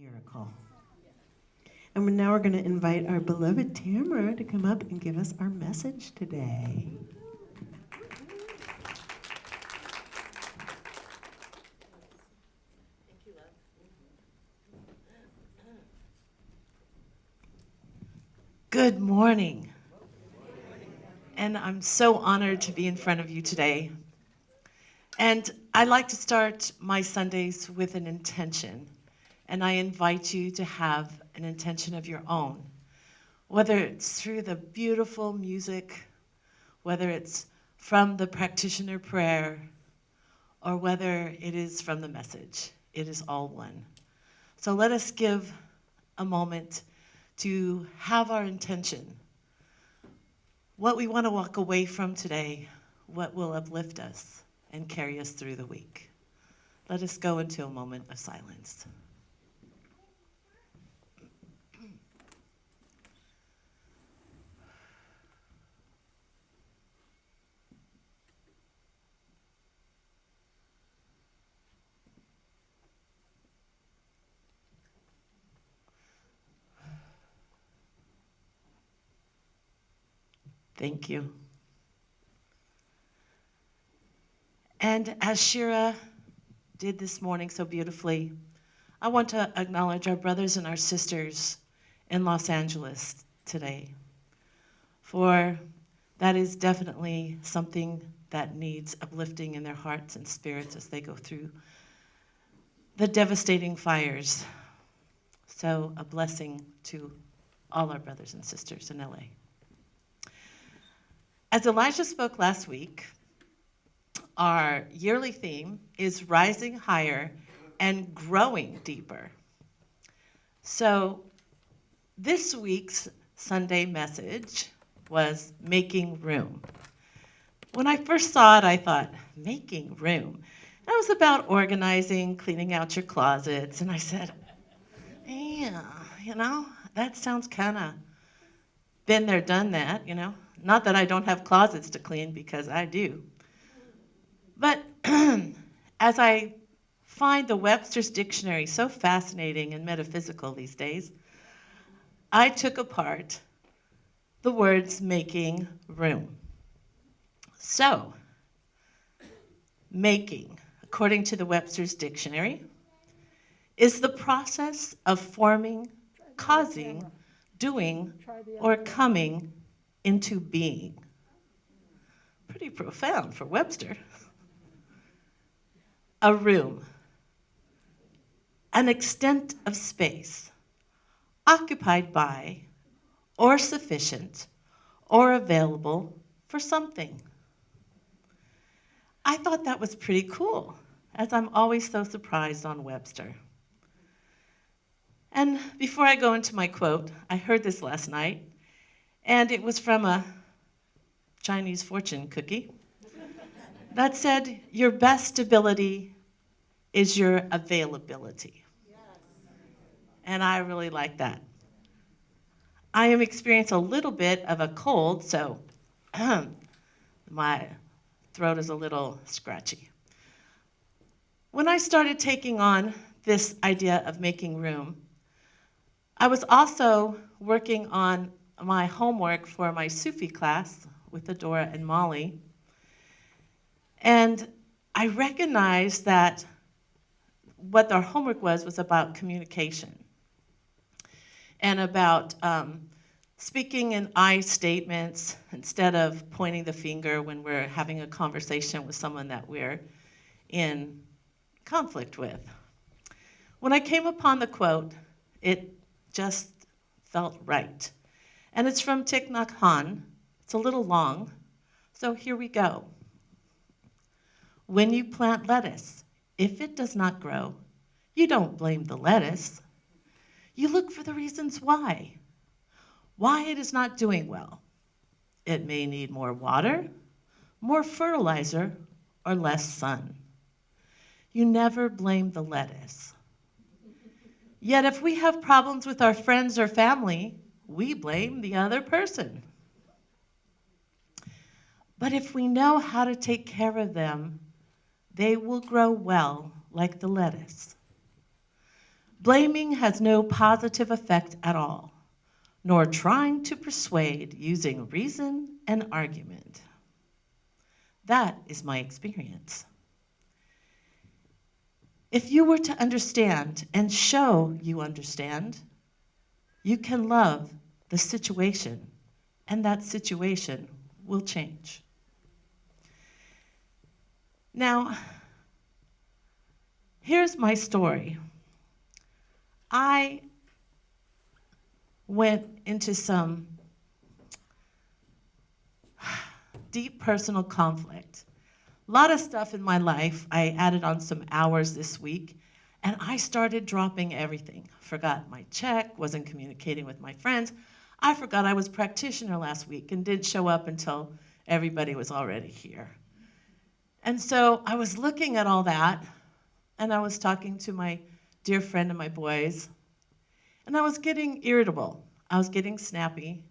Miracle. And now we're going to invite our beloved Tamara to come up and give us our message today. Good morning. And I'm so honored to be in front of you today. And I like to start my Sundays with an intention. And I invite you to have an intention of your own, whether it's through the beautiful music, whether it's from the practitioner prayer, or whether it is from the message. It is all one. So let us give a moment to have our intention. What we want to walk away from today, what will uplift us and carry us through the week. Let us go into a moment of silence. Thank you. And as Shira did this morning so beautifully, I want to acknowledge our brothers and our sisters in Los Angeles today, for that is definitely something that needs uplifting in their hearts and spirits as they go through the devastating fires. So a blessing to all our brothers and sisters in LA. As Elijah spoke last week, our yearly theme is rising higher and growing deeper. So this week's Sunday message was making room. When I first saw it, I thought, making room. That was about organizing, cleaning out your closets. And I said, yeah, that sounds kind of been there, done that. Not that I don't have closets to clean, because I do. But as I find the Webster's Dictionary so fascinating and metaphysical these days, I took apart the words making room. So, making, according to the Webster's Dictionary, is the process of forming, causing, doing, or coming into being. Pretty profound for Webster. A room, an extent of space occupied by or sufficient or available for something. I thought that was pretty cool, as I'm always so surprised on Webster. And before I go into my quote, I heard this last night, and it was from a Chinese fortune cookie that said, your best ability is your availability. Yes. And I really like that. I am experiencing a little bit of a cold, so my throat is a little scratchy. When I started taking on this idea of making room, I was also working on my homework for my Sufi class with Adora and Molly. And I recognized that what our homework was about communication and about speaking in I statements instead of pointing the finger when we're having a conversation with someone that we're in conflict with. When I came upon the quote, it just felt right. And it's from Thich Nhat Hanh. It's a little long, so here we go. When you plant lettuce, if it does not grow, you don't blame the lettuce. You look for the reasons why it is not doing well. It may need more water, more fertilizer, or less sun. You never blame the lettuce. Yet if we have problems with our friends or family, we blame the other person. But if we know how to take care of them, they will grow well like the lettuce. Blaming has no positive effect at all, nor trying to persuade using reason and argument. That is my experience. If you were to understand and show you understand, you can love the situation, and that situation will change. Now, here's my story. I went into some deep personal conflict. A lot of stuff in my life. I added on some hours this week, and I started dropping everything. Forgot my check, wasn't communicating with my friends. I forgot I was practitioner last week and didn't show up until everybody was already here. And so I was looking at all that, and I was talking to my dear friend and my boys, and I was getting irritable. I was getting snappy,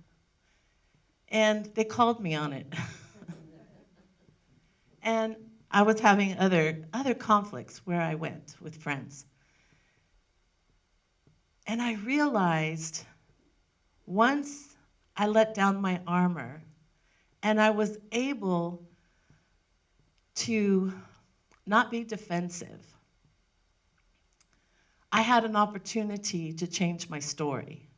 and they called me on it. And I was having other conflicts where I went with friends. And I realized once I let down my armor and I was able to not be defensive, I had an opportunity to change my story.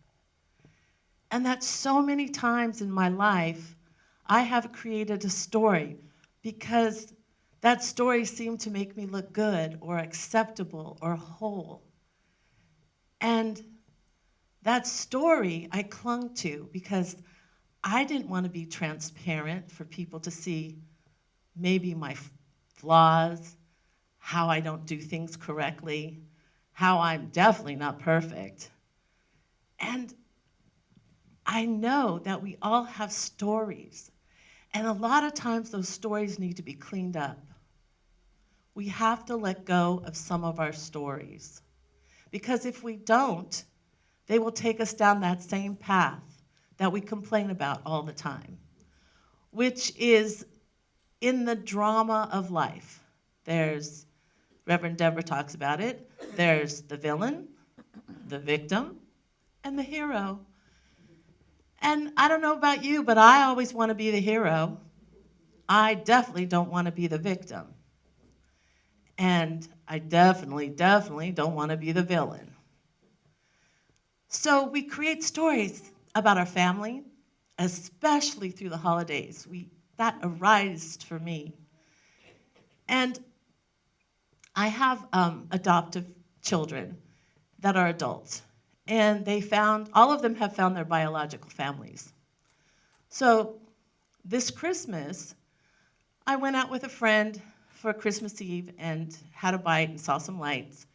And that so many times in my life, I have created a story because that story seemed to make me look good or acceptable or whole. And that story I clung to because I didn't want to be transparent for people to see maybe my flaws, how I don't do things correctly, how I'm definitely not perfect. And I know that we all have stories. And a lot of times those stories need to be cleaned up. We have to let go of some of our stories. Because if we don't, they will take us down that same path that we complain about all the time, which is in the drama of life. There's, Reverend Deborah talks about it, there's the villain, the victim, and the hero. And I don't know about you, but I always want to be the hero. I definitely don't want to be the victim. And I definitely don't want to be the villain. So we create stories about our family, especially through the holidays. That arose for me. And I have adoptive children that are adults. And all of them have found their biological families. So this Christmas, I went out with a friend for Christmas Eve and had a bite and saw some lights.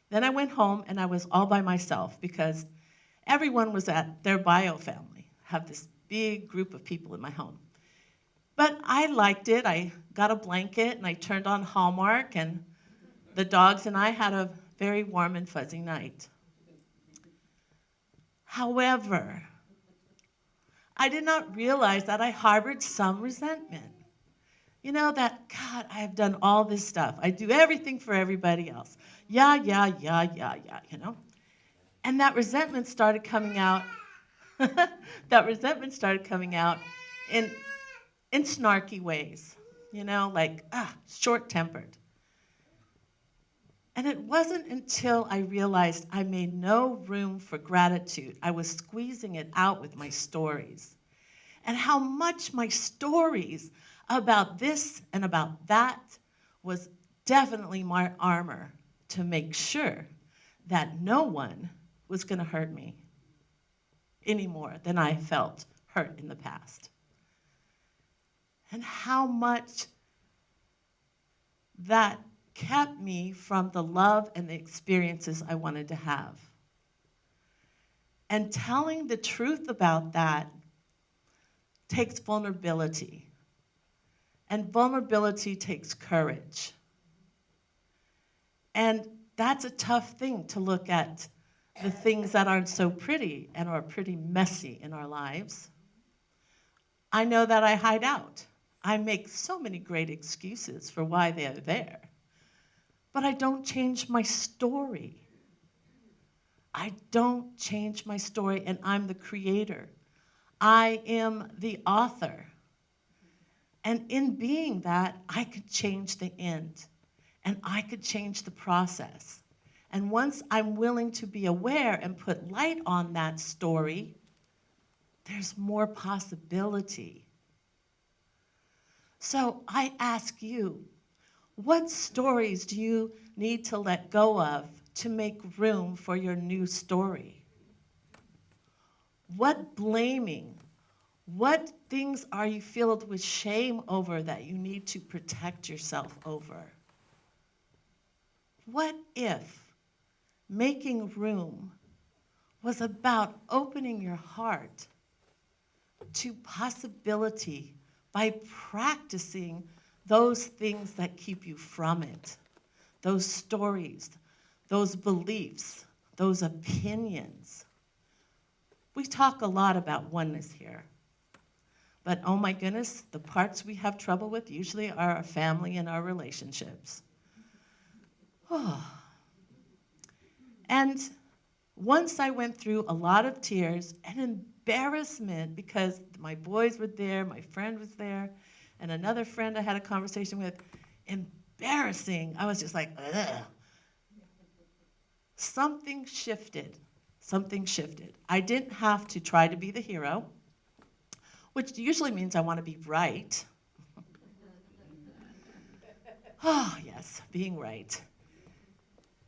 Then I went home and I was all by myself because everyone was at their bio family. I have this big group of people in my home. But I liked it. I got a blanket and I turned on Hallmark, and the dogs and I had a very warm and fuzzy night. However, I did not realize that I harbored some resentment. You know, that, God, I have done all this stuff. I do everything for everybody else. Yeah, you know? And that resentment started coming out. That resentment started coming out in snarky ways, you know, like, short-tempered. And it wasn't until I realized I made no room for gratitude. I was squeezing it out with my stories. And how much my stories about this and about that was definitely my armor to make sure that no one was going to hurt me any more than I felt hurt in the past. And how much that kept me from the love and the experiences I wanted to have. And telling the truth about that takes vulnerability. And vulnerability takes courage. And that's a tough thing to look at the things that aren't so pretty and are pretty messy in our lives. I know that I hide out. I make so many great excuses for why they're there. But I don't change my story. I don't change my story, and I'm the creator. I am the author. And in being that, I could change the end, and I could change the process. And once I'm willing to be aware and put light on that story, there's more possibility. So I ask you, what stories do you need to let go of to make room for your new story? What blaming, what things are you filled with shame over that you need to protect yourself over? What if making room was about opening your heart to possibility by practicing those things that keep you from it, those stories, those beliefs, those opinions? We talk a lot about oneness here, but oh my goodness, the parts we have trouble with usually are our family and our relationships. And once I went through a lot of tears and embarrassment because my boys were there, my friend was there, and another friend I had a conversation with. Embarrassing. I was just like, ugh. Something shifted. Something shifted. I didn't have to try to be the hero, which usually means I want to be right. Oh, yes, being right.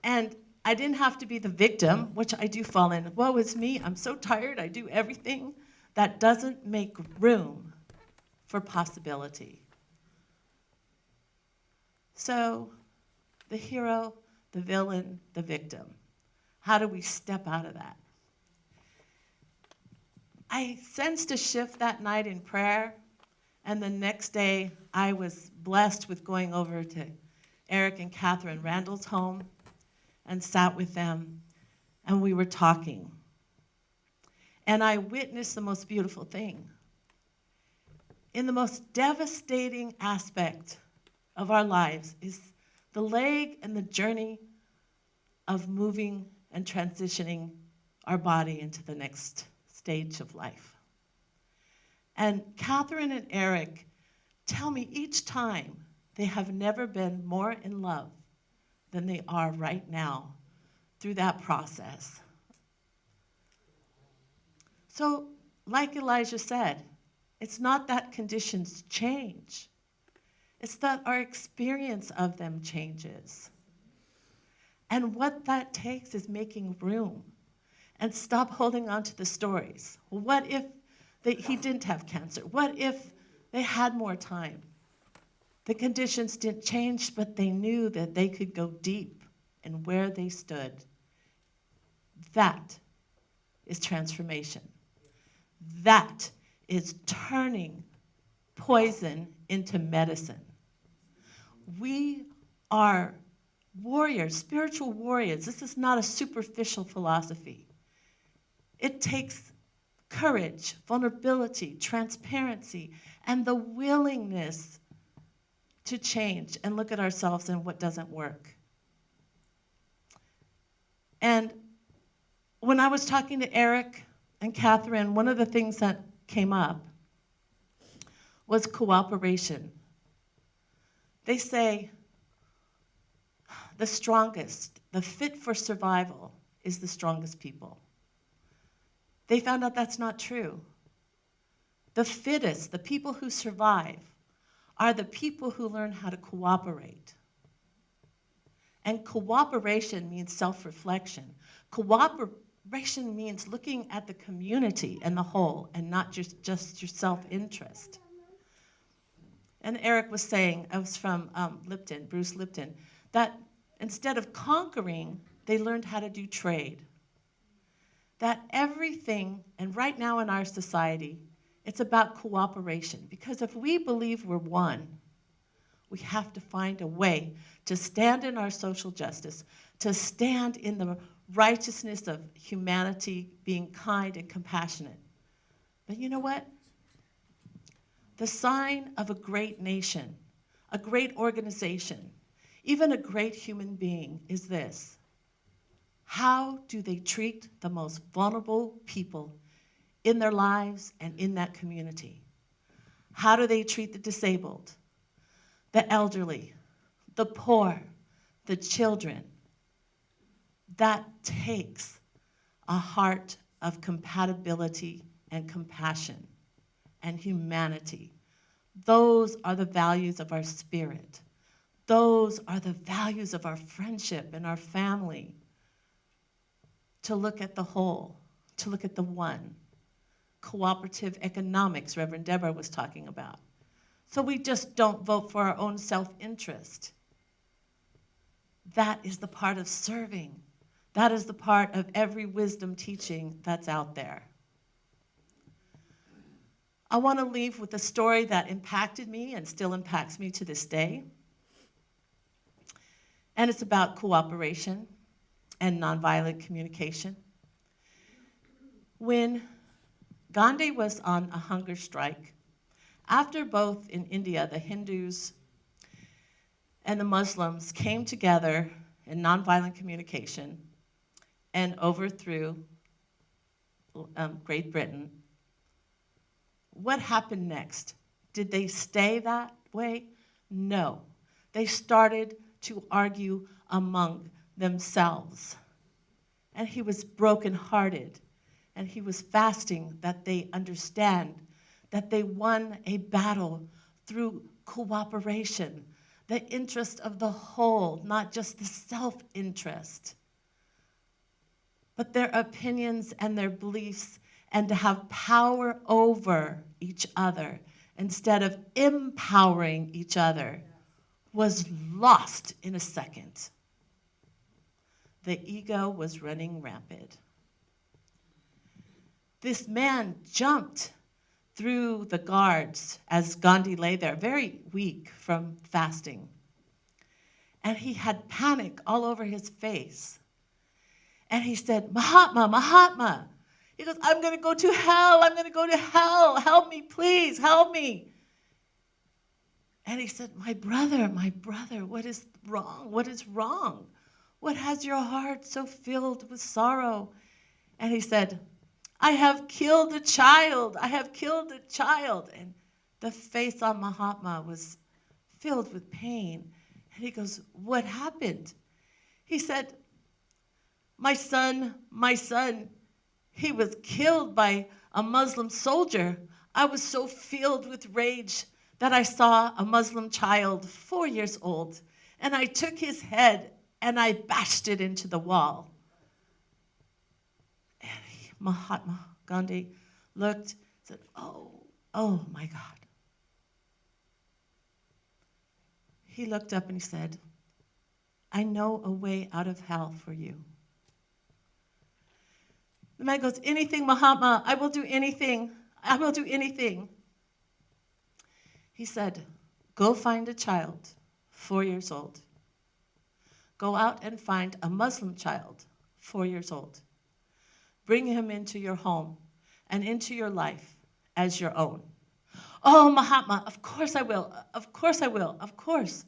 And I didn't have to be the victim, which I do fall in. Woe is me, I'm so tired, I do everything. That doesn't make room for possibility. So, the hero, the villain, the victim. How do we step out of that? I sensed a shift that night in prayer, and the next day I was blessed with going over to Eric and Catherine Randall's home and sat with them, and we were talking. And I witnessed the most beautiful thing. In the most devastating aspect of our lives is the leg and the journey of moving and transitioning our body into the next stage of life. And Catherine and Eric tell me each time they have never been more in love than they are right now through that process. So, like Elijah said, it's not that conditions change. It's that our experience of them changes. And what that takes is making room and stop holding on to the stories. What if he didn't have cancer? What if they had more time? The conditions didn't change, but they knew that they could go deep in where they stood. That is transformation. That is turning poison into medicine. We are warriors, spiritual warriors. This is not a superficial philosophy. It takes courage, vulnerability, transparency, and the willingness to change and look at ourselves and what doesn't work. And when I was talking to Eric and Catherine, one of the things that came up was cooperation. They say the strongest, the fit for survival, is the strongest people. They found out that's not true. The fittest, the people who survive, are the people who learn how to cooperate. And cooperation means self-reflection. Cooperation means looking at the community and the whole and not just your self-interest. And Eric was saying, I was from Lipton, Bruce Lipton, that instead of conquering, they learned how to do trade. That everything, and right now in our society, it's about cooperation. Because if we believe we're one, we have to find a way to stand in our social justice, to stand in the righteousness of humanity, being kind and compassionate. But you know what? The sign of a great nation, a great organization, even a great human being is this: How do they treat the most vulnerable people in their lives and in that community? How do they treat the disabled, the elderly, the poor, the children? That takes a heart of compatibility and compassion and humanity. Those are the values of our spirit. Those are the values of our friendship and our family. To look at the whole, to look at the one. Cooperative economics, Reverend Deborah was talking about. So we just don't vote for our own self-interest. That is the part of serving. That is the part of every wisdom teaching that's out there. I want to leave with a story that impacted me and still impacts me to this day. And it's about cooperation and nonviolent communication. When Gandhi was on a hunger strike, after both in India, the Hindus and the Muslims came together in nonviolent communication and overthrew Great Britain, what happened next? Did they stay that way? No. They started to argue among themselves. And he was brokenhearted. And he was fasting that they understand that they won a battle through cooperation, the interest of the whole, not just the self-interest, but their opinions and their beliefs, and to have power over each other instead of empowering each other was lost in a second. The ego was running rampant. This man jumped through the guards as Gandhi lay there, very weak from fasting. And he had panic all over his face. And he said, Mahatma, Mahatma. He goes, I'm going to go to hell. I'm going to go to hell. Help me, please. Help me. And he said, my brother, what is wrong? What is wrong? What has your heart so filled with sorrow? And he said, I have killed a child. I have killed a child. And the face on Mahatma was filled with pain. And he goes, what happened? He said, my son, he was killed by a Muslim soldier. I was so filled with rage that I saw a Muslim child, 4 years old, and I took his head and I bashed it into the wall. And Mahatma Gandhi looked, said, oh my God. He looked up and he said, I know a way out of hell for you. The man goes, anything, Mahatma, I will do anything. I will do anything. He said, go find a child, 4 years old. Go out and find a Muslim child, 4 years old. Bring him into your home and into your life as your own. Oh, Mahatma, of course I will. Of course I will. Of course.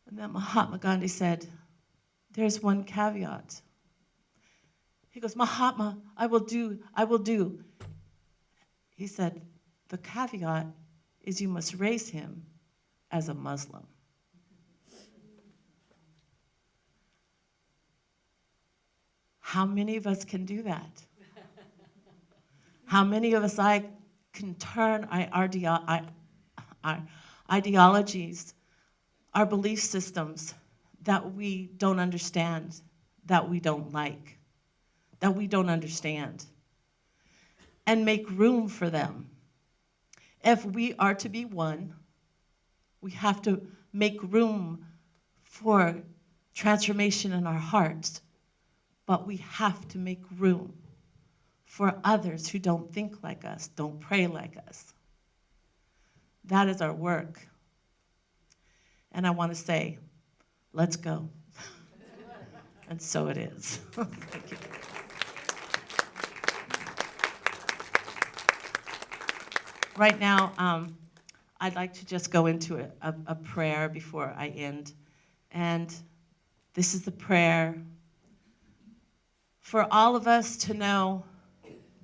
And then Mahatma Gandhi said, there's one caveat. He goes, Mahatma, I will do. He said, the caveat is you must raise him as a Muslim. How many of us can do that? How many of us can turn our ideologies, our belief systems that we don't understand, that we don't like, that we don't understand, and make room for them? If we are to be one, we have to make room for transformation in our hearts, but we have to make room for others who don't think like us, don't pray like us. That is our work. And I want to say, let's go. And so it is. Thank you. Right now, I'd like to just go into a prayer before I end. And this is the prayer for all of us to know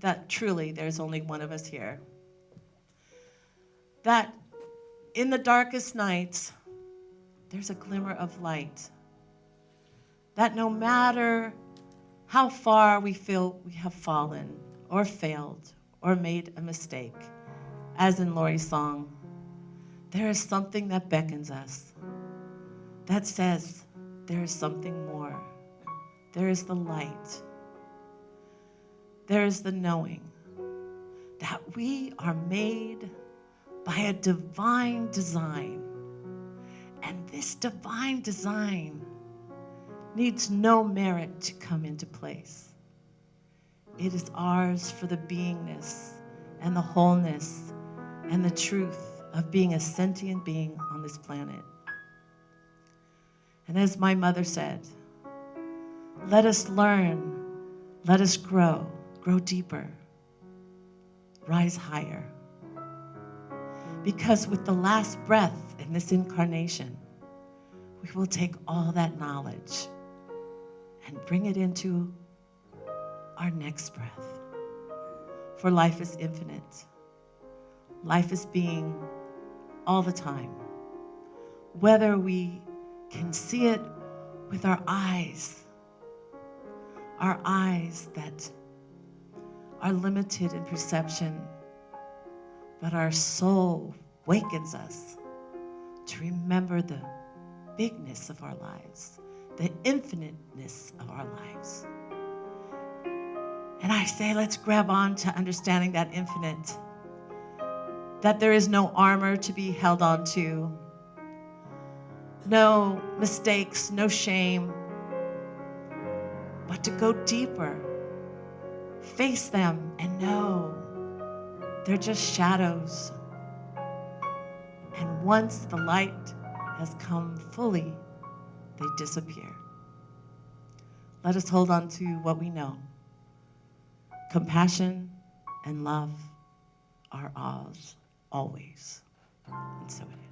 that truly there's only one of us here. That in the darkest nights, there's a glimmer of light. That no matter how far we feel we have fallen or failed or made a mistake, as in Lori's song, there is something that beckons us, that says there is something more. There is the light. There is the knowing that we are made by a divine design. And this divine design needs no merit to come into place. It is ours for the beingness and the wholeness and the truth of being a sentient being on this planet. And as my mother said, let us learn, let us grow deeper, rise higher. Because with the last breath in this incarnation, we will take all that knowledge and bring it into our next breath. For life is infinite. Life is being all the time. Whether we can see it with our eyes that are limited in perception, but our soul wakens us to remember the bigness of our lives, the infiniteness of our lives. And I say, let's grab on to understanding that infinite, that there is no armor to be held on to, no mistakes, no shame, but to go deeper, face them and know they're just shadows. And once the light has come fully, they disappear. Let us hold on to what we know. Compassion and love are ours always. And so it is.